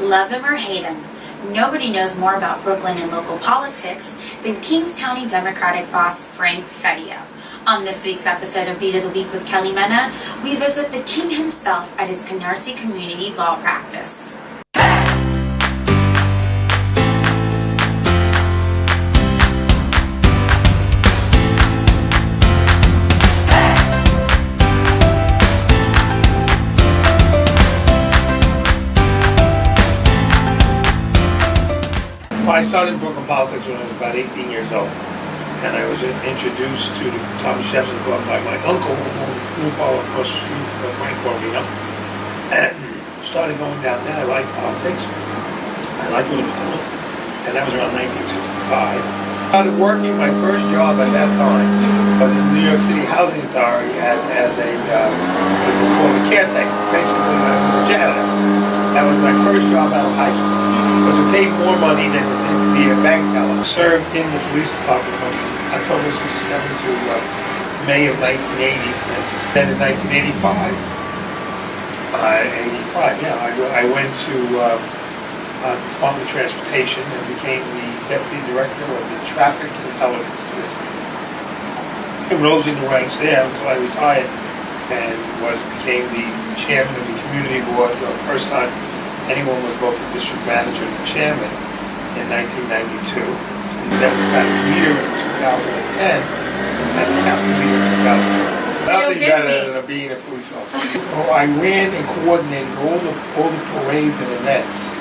Love him or hate him, nobody knows more about Brooklyn and local politics than Kings County Democratic boss Frank Seddio. On this week's episode of Beat of the Week with Kelly Mena, we visit the king himself at his Canarsie community law practice. Well, I started in Brooklyn politics when I was about 18 years old, and I was introduced to the Thomas Jefferson Club by my uncle, who owned New Polo across the street from Frank Corvino, and started going down there. I liked politics. I liked what I was doing, and that was around 1965. I started working. My first job at that time was in the New York City Housing Authority as a what they call a caretaker. Basically, I was a janitor. That was my first job out of high school. Because it paid more money than to be a bank teller. Served in the police department from October 67 to May of 1980. And then in 1985, I went to Department of Transportation and became the Deputy Director of the Traffic Intelligence Division. I rose in the ranks there until I retired and became the chairman of the community board for the first time anyone was both the district manager and the chairman in 1992, and the Democratic leader in 2010, and the county leader in 2012. Nothing better than being a police officer. I ran and coordinated all the parades and events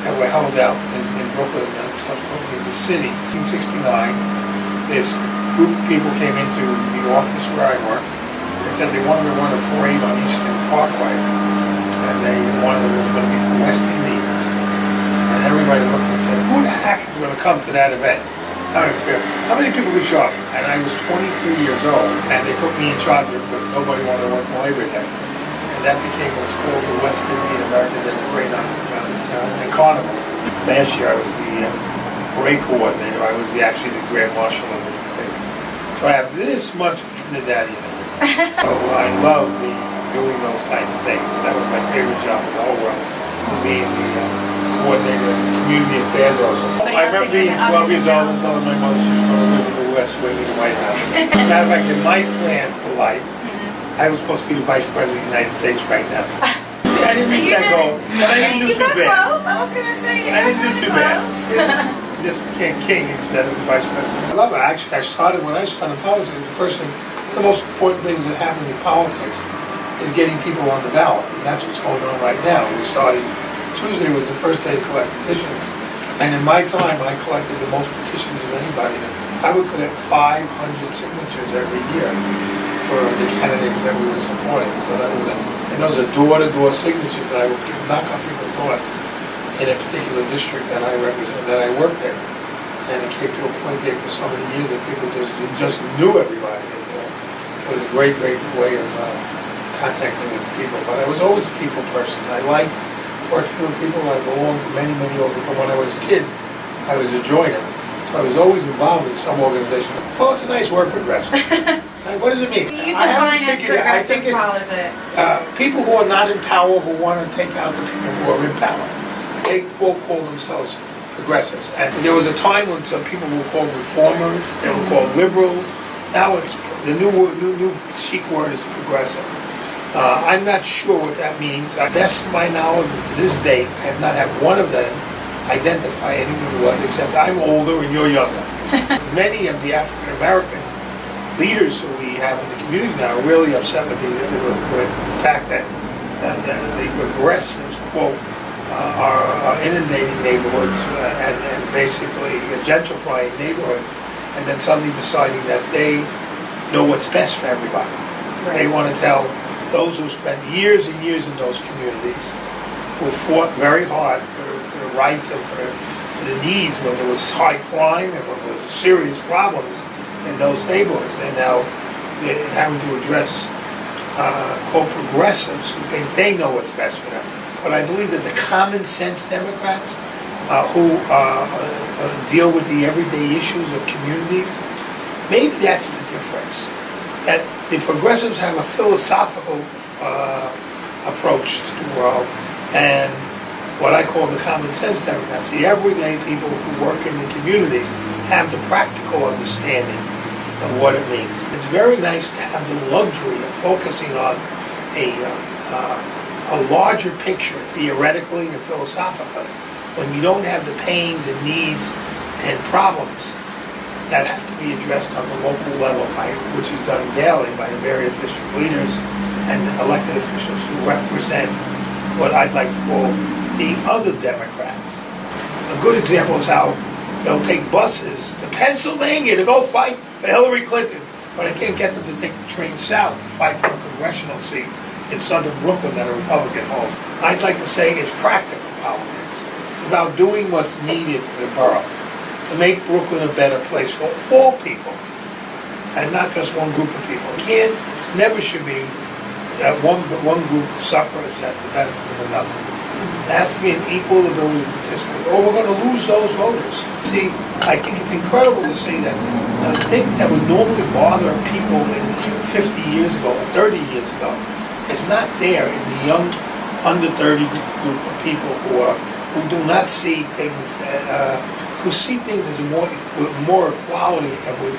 that were held out in Brooklyn and subsequently in the city. In 1969, this group of people came into the office where I worked and said they wanted to run a parade on Eastern Parkway. And one of them was going to be from West Indians. And everybody looked and said, who the heck is going to come to that event? How many people could show up? And I was 23 years old, and they put me in charge of it because nobody wanted to work on Labor Day. And that became what's called the West Indian American Day Parade on Carnival. Last year I was the parade coordinator. I was actually the Grand Marshal of the parade. So I have this much of Trinidadian in me. So I love doing those kinds of things, and that was my favorite job in the whole world, was being the coordinator of community affairs also. I remember being 12 years old and telling my mother she was going to live in the West Wing in the White House. As a matter of fact, in my plan for life, I was supposed to be the Vice President of the United States right now. I didn't reach that goal, but I didn't do too bad. Close. I was going to say, I didn't do too bad. Just became king instead of the Vice President. I love it. Actually, when I started politics, the most important things that happen in politics is getting people on the ballot, and that's what's going on right now. We started, Tuesday was the first day to collect petitions, and in my time I collected the most petitions of anybody. I would collect 500 signatures every year for the candidates that we were supporting. So and those are door-to-door signatures that I would knock on people's doors in a particular district that I represent, that I worked in. And it came to a point after so many years that people just knew everybody. And it was a great way of contacting with people, but I was always a people person. I liked working with people. I belonged to many from when I was a kid. I was a joiner, so I was always involved in some organization. Well, it's a nice word, progressive. What does it mean? You define as progressive politics. People who are not in power, who want to take out the people who are in power. They call themselves progressives. And there was a time when some people were called reformers, they were called liberals. Now it's the new chic word is progressive. I'm not sure what that means. Best of my knowledge, and to this date, I have not had one of them identify anything it was, except I'm older and you're younger. Many of the African American leaders who we have in the community now are really upset with the fact that the progressives, quote, are inundating neighborhoods and basically gentrifying neighborhoods, and then suddenly deciding that they know what's best for everybody. Right. They want to tell those who spent years and years in those communities, who fought very hard for the rights and for the needs when there was high crime and when there was serious problems in those neighborhoods. And now they're having to address quote progressives who think they know what's best for them. But I believe that the common sense Democrats who deal with the everyday issues of communities, maybe that's the difference. That the progressives have a philosophical approach to the world, and what I call the common sense Democrats. The everyday people who work in the communities have the practical understanding of what it means. It's very nice to have the luxury of focusing on a larger picture, theoretically and philosophically, when you don't have the pains and needs and problems that have to be addressed on the local level, which is done daily by the various district leaders and elected officials who represent what I'd like to call the other Democrats. A good example is how they'll take buses to Pennsylvania to go fight for Hillary Clinton, but I can't get them to take the train south to fight for a congressional seat in southern Brooklyn that a Republican holds. I'd like to say it's practical politics. It's about doing what's needed for the borough to make Brooklyn a better place for all people, and not just one group of people. It never should be that one group suffers at the benefit of another. There has to be an equal ability to participate, or we're going to lose those voters. See, I think it's incredible to see that things that would normally bother people in 50 years ago or 30 years ago is not there in the young, under 30 group of people who do not see things that, who see things as with more equality and with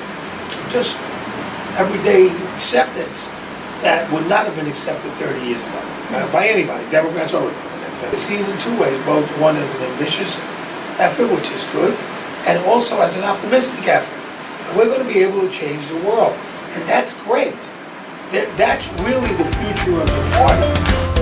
just everyday acceptance that would not have been accepted 30 years ago by anybody, Democrats or Republicans. I see it in two ways, both one as an ambitious effort, which is good, and also as an optimistic effort. And we're going to be able to change the world, and that's great. That's really the future of the party.